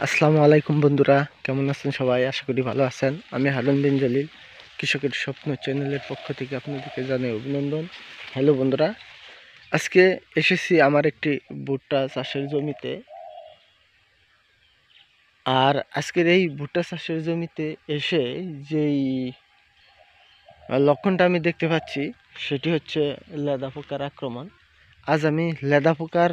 আসসালামু আলাইকুম বন্ধুরা, কেমন আছেন সবাই? আশা করি ভালো আছেন। আমি হারুন বিন জলিল, কৃষকের স্বপ্ন চ্যানেলের পক্ষ থেকে আপনাদেরকে জানাই অভিনন্দন। হ্যালো বন্ধুরা, আজকে এসেছি আমার একটি ভুট্টা চাষের জমিতে। আর আজকের এই ভুট্টা চাষের জমিতে এসে যেই লক্ষণটা আমি দেখতে পাচ্ছি সেটি হচ্ছে লেদা পোকার আক্রমণ। আজ আমি লেদা পোকার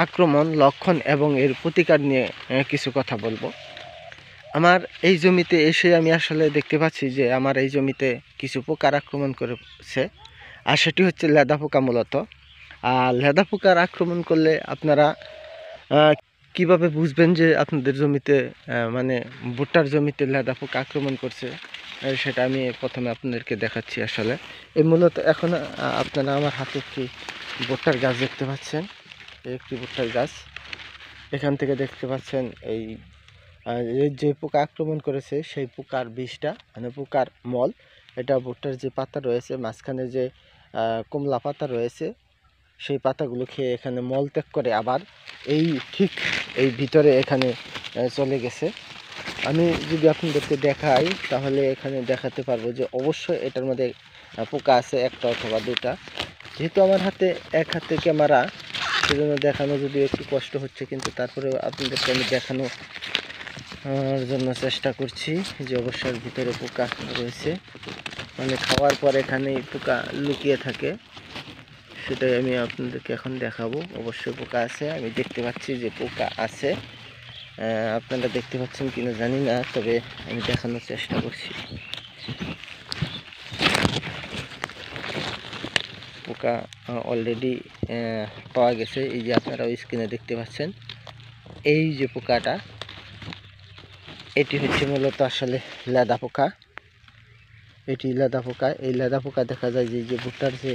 আক্রমণ, লক্ষণ এবং এর প্রতিকার নিয়ে কিছু কথা বলবো। আমার এই জমিতে এসে আমি আসলে দেখতে পাচ্ছি যে আমার এই জমিতে কিছু পোকার আক্রমণ করেছে, আর সেটি হচ্ছে লেদা পোকা মূলত। আর লেদা পোকার আক্রমণ করলে আপনারা কিভাবে বুঝবেন যে আপনাদের জমিতে মানে ভুট্টার জমিতে লেদা পোকা আক্রমণ করছে, সেটা আমি প্রথমে আপনাদেরকে দেখাচ্ছি। আসলে এই মূলত এখন আপনারা আমার হাতে একটি ভুট্টার গাছ দেখতে পাচ্ছেন। একটি ভুট্টার গাছ, এখান থেকে দেখতে পাচ্ছেন এই যে পোকা আক্রমণ করেছে সেই পোকার বিষটা, মানে পোকার মল। এটা ভুট্টার যে পাতা রয়েছে, মাঝখানে যে কমলা পাতা রয়েছে, সেই পাতাগুলো খেয়ে এখানে মল ত্যাগ করে আবার এই ঠিক এই ভিতরে এখানে চলে গেছে। আমি যদি আপনাদেরকে দেখাই তাহলে এখানে দেখাতে পারবো যে অবশ্যই এটার মধ্যে পোকা আছে, একটা অথবা দুটা। যেহেতু আমার হাতে এক হাতে ক্যামেরা, সেজন্য দেখানো যদি একটু কষ্ট হচ্ছে, কিন্তু তারপরেও আপনাদেরকে আমি দেখানো জন্য চেষ্টা করছি যে অবশ্যই ভিতরে পোকা রয়েছে, মানে খাওয়ার পর এখানেই পোকা লুকিয়ে থাকে। সেটাই আমি আপনাদেরকে এখন দেখাবো। অবশ্যই পোকা আছে, আমি দেখতে পাচ্ছি যে পোকা আছে। আপনারা দেখতে পাচ্ছেন কিনা জানি না, তবে আমি দেখানোর চেষ্টা করছি। পোকা অলরেডি পাওয়া গেছে। এই যে আপনারা স্ক্রিনে দেখতে পাচ্ছেন, এই যে পোকাটা, এটি হচ্ছে মূলত আসলে লেদা পোকা। এটি লেদা পোকা। এই লেদা পোকা দেখা যায় যে ভুট্টার যে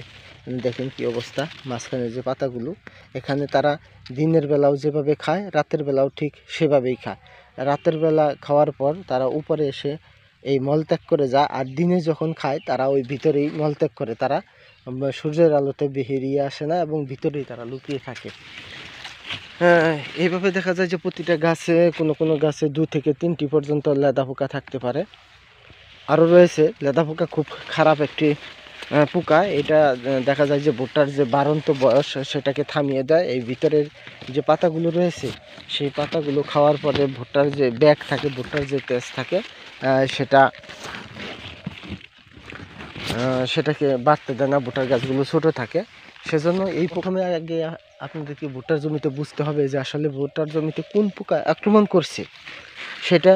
দেখেন কি অবস্থা, মাঝখানে যে পাতাগুলো, এখানে তারা দিনের বেলাও যেভাবে খায়, রাতের বেলাও ঠিক সেভাবেই খায়। রাতের বেলা খাওয়ার পর তারা উপরে এসে এই মলত্যাগ করে যায়, আর দিনে যখন খায় তারা ওই ভিতরেই মলত্যাগ করে। তারা সূর্যের আলোতে বেরিয়ে আসে না এবং ভিতরেই তারা লুকিয়ে থাকে। এইভাবে দেখা যায় যে প্রতিটা গাছে, কোনো কোনো গাছে 2 থেকে 3টি পর্যন্ত লেদা পোকা থাকতে পারে। আরও রয়েছে লেদা পোকা, খুব খারাপ একটি পোকা। এটা দেখা যায় যে ভুট্টার যে বাড়ন্ত বয়স সেটাকে থামিয়ে দেয়। এই ভিতরের যে পাতাগুলো রয়েছে সেই পাতাগুলো খাওয়ার পরে ভুট্টার যে ব্যাগ থাকে, ভুট্টার যে তেজ থাকে, সেটাকে বাড়তে দেয় না, ভুট্টার গাছগুলো ছোট থাকে। সেজন্য এই প্রথমে আগে আপনাদেরকে ভুট্টার জমিতে বুঝতে হবে যে আসলে ভুট্টার জমিতে কোন পোকা আক্রমণ করছে। সেটা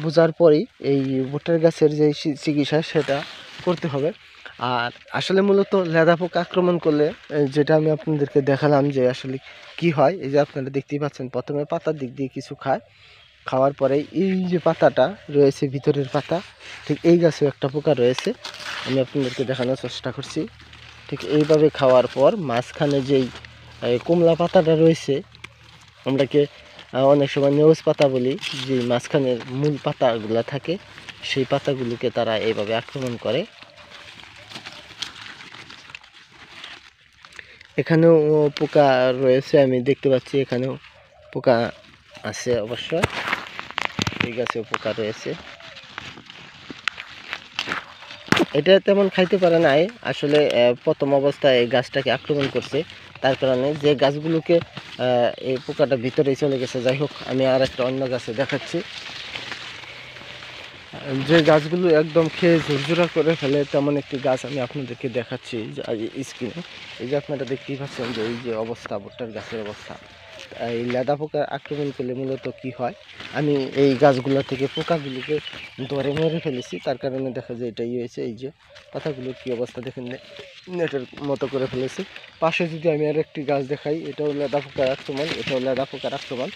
বোঝার পরেই এই ভুট্টার গাছের যে চিকিৎসা সেটা করতে হবে। আর আসলে মূলত লেদা পোকা আক্রমণ করলে যেটা আমি আপনাদেরকে দেখালাম যে আসলে কি হয়, এই যে আপনারা দেখতেই পাচ্ছেন, প্রথমে পাতার দিক দিয়ে কিছু খায়, খাওয়ার পরে এই যে পাতাটা রয়েছে, ভিতরের পাতা, ঠিক এই গাছেও একটা পোকা রয়েছে। আমি আপনাদেরকে দেখানোর চেষ্টা করছি। ঠিক এইভাবে খাওয়ার পর মাঝখানে যেই কমলা পাতাটা রয়েছে, আমরাকে অনেক সময় নেউজ পাতা বলি, যে মাঝখানের মূল পাতাগুলো থাকে, সেই পাতাগুলোকে তারা এইভাবে আক্রমণ করে। এখানেও পোকা রয়েছে, আমি দেখতে পাচ্ছি এখানেও পোকা আছে। অবশ্য এই গাছেও পোকা রয়েছে। এটা তেমন খাইতে পারে নাই আসলে, প্রথম অবস্থায় এই গাছটাকে আক্রমণ করছে, তার কারণে যে গাছগুলোকে এই পোকাটা ভিতরেই চলে গেছে। যাই হোক, আমি আর একটা অন্য গাছে দেখাচ্ছি। যে গাছগুলো একদম খেয়ে ঝুরঝুরা করে ফেলে, তেমন একটি গাছ আমি আপনাদেরকে দেখাচ্ছি স্ক্রিনে। এই যে আপনারা দেখতেই পাচ্ছেন যে এই যে অবস্থা, ভুট্টার গাছের অবস্থা। এই লেদা পোকা আক্রমণ করলে মূলত কি হয়, আমি এই গাছগুলো থেকে পোকাগুলোকে ধরে মেরে ফেলেছি, তার কারণে দেখা যায় এটাই হয়েছে। এই যে পাতাগুলোর কি অবস্থা দেখেন, নেটের মতো করে ফেলেছি। পাশে যদি আমি আর একটি গাছ দেখাই, এটাও লেদা পোকার আক্রমণ, এটাও লেদা পোকার আক্রমণ।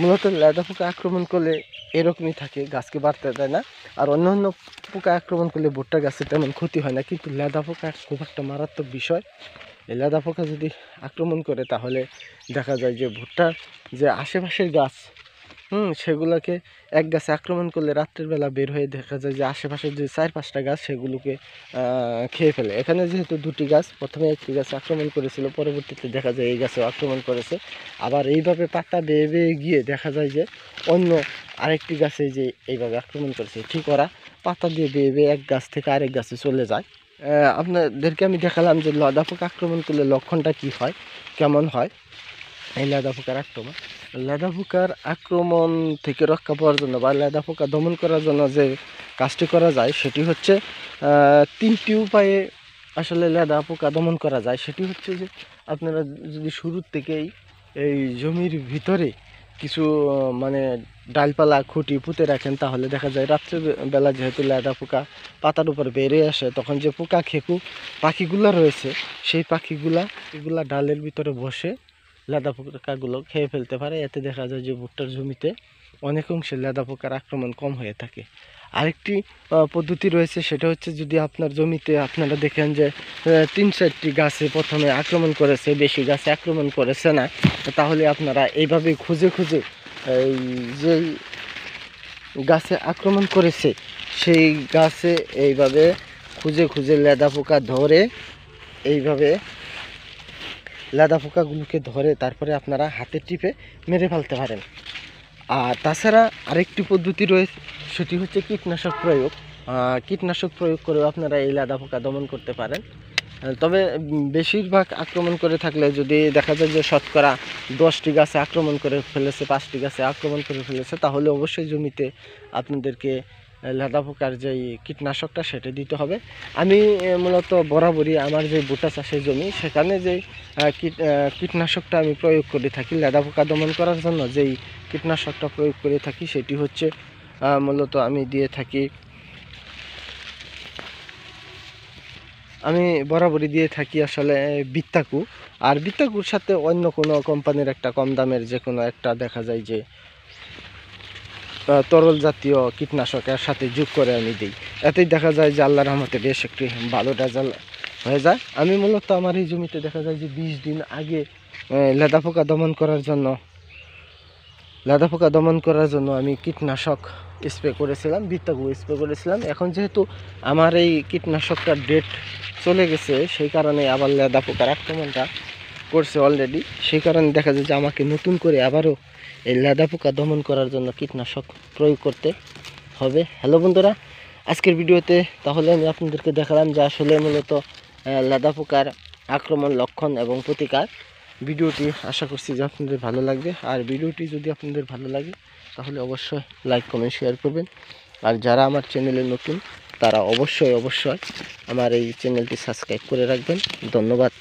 মূলত লেদা পোকা আক্রমণ করলে এরকমই থাকে, গাছকে বাড়তে দেয় না। আর অন্যান্য পোকা আক্রমণ করলে ভুট্টা গাছে তেমন ক্ষতি হয় না, কিন্তু লেদা পোকা খুব একটা মারাত্মক বিষয়। এই লেদা পোকা যদি আক্রমণ করে তাহলে দেখা যায় যে ভুট্টার যে আশেপাশের গাছ, সেগুলোকে এক গাছে আক্রমণ করলে রাত্রের বেলা বের হয়ে দেখা যায় যে আশেপাশের যে 4-5টা গাছ সেগুলোকে খেয়ে ফেলে। এখানে যেহেতু 2টি গাছ, প্রথমে একটি গাছে আক্রমণ করেছিল, পরবর্তীতে দেখা যায় এই গাছেও আক্রমণ করেছে। আবার এইভাবে পাতা বেয়ে বেয়ে গিয়ে দেখা যায় যে অন্য আরেকটি গাছে যে এইভাবে আক্রমণ করেছে, ঠিক ওরা পাতা দিয়ে বেয়ে বেয়ে এক গাছ থেকে আরেক গাছে চলে যায়। আপনাদেরকে আমি দেখালাম যে লেদা পোকা আক্রমণ করলে লক্ষণটা কি হয়, কেমন হয়। এই লেদা পোকার আক্রমণ, লেদা পোকার আক্রমণ থেকে রক্ষা পাওয়ার জন্য বা লেদা পোকা দমন করার জন্য যে কাজটি করা যায় সেটি হচ্ছে 3টি উপায়ে আসলে লেদা পোকা দমন করা যায়। সেটি হচ্ছে যে আপনারা যদি শুরুর থেকেই এই জমির ভিতরে কিছু মানে ডালপালা খুঁটি পুঁতে রাখেন, তাহলে দেখা যায় রাত্রেবেলা যেহেতু লেদা পোকা পাতার উপর বেরিয়ে আসে, তখন যে পোকা খেকু পাখিগুলা রয়েছে সেই পাখিগুলা ডালের ভিতরে বসে লেদা পোকাগুলো খেয়ে ফেলতে পারে। এতে দেখা যায় যে ভুট্টার জমিতে অনেক অংশে লেদা পোকার আক্রমণ কম হয়ে থাকে। আরেকটি পদ্ধতি রয়েছে, সেটা হচ্ছে যদি আপনার জমিতে আপনারা দেখেন যে 3-4টি গাছে প্রথমে আক্রমণ করেছে, বেশি গাছে আক্রমণ করেছে না, তাহলে আপনারা এইভাবে খুঁজে খুঁজে এই যেই গাছে আক্রমণ করেছে সেই গাছে এইভাবে খুঁজে খুঁজে লেদা পোকা ধরে এইভাবে লেদা পোকাগুলোকে ধরে তারপরে আপনারা হাতে টিপে মেরে ফেলতে পারেন। আর তাছাড়া আরেকটি পদ্ধতি রয়েছে, সেটি হচ্ছে কীটনাশক প্রয়োগ। কীটনাশক প্রয়োগ করেও আপনারা এই লেদা পোকা দমন করতে পারেন। তবে বেশিরভাগ আক্রমণ করে থাকলে, যদি দেখা যায় যে শতকরা 10টি গাছে আক্রমণ করে ফেলেছে, 5টি গাছে আক্রমণ করে ফেলেছে, তাহলে অবশ্যই জমিতে আপনাদেরকে লেদা পোকার যেই কীটনাশকটা সেটা দিতে হবে। আমি মূলত বরাবরই আমার যে ভুট্টা চাষের জমি সেখানে যেই কীটনাশকটা আমি প্রয়োগ করে থাকি লেদা পোকা দমন করার জন্য, যেই কীটনাশকটা প্রয়োগ করে থাকি সেটি হচ্ছে মূলত আমি বরাবরই দিয়ে থাকি আসলে বিত্তাকু। আর বিত্তাকুর সাথে অন্য কোনো কোম্পানির একটা কম দামের যে কোনো একটা দেখা যায় যে তরল জাতীয় কীটনাশকের সাথে যোগ করে আমি দিই। এতেই দেখা যায় যে আল্লাহর রহমতে বেশ একটি ভালো রেজাল্ট হয়ে যায়। আমি মূলত আমার এই জমিতে দেখা যায় যে 20 দিন আগে লেদা পোকা দমন করার জন্য আমি কীটনাশক স্প্রে করেছিলাম, বিত্তাকু স্প্রে করেছিলাম। এখন যেহেতু আমার এই কীটনাশকটার ডেট চলে গেছে, সেই কারণে আবার লেদা পোকার আক্রমণটা করছে অলরেডি, সেই কারণে দেখা যায় যে আমাকে নতুন করে আবারও এই লেদা পোকা দমন করার জন্য কীটনাশক প্রয়োগ করতে হবে। হ্যালো বন্ধুরা, আজকের ভিডিওতে তাহলে আমি আপনাদেরকে দেখালাম যে আসলে মূলত লেদা পোকার আক্রমণ, লক্ষণ এবং প্রতিকার। ভিডিওটি আশা করছি যে আপনাদের ভালো লাগবে। আর ভিডিওটি যদি আপনাদের ভালো লাগে তাহলে অবশ্যই লাইক, কমেন্ট, শেয়ার করবেন। আর যারা আমার চ্যানেলে নতুন তারা অবশ্যই আমার এই চ্যানেলটি সাবস্ক্রাইব করে রাখবেন। ধন্যবাদ।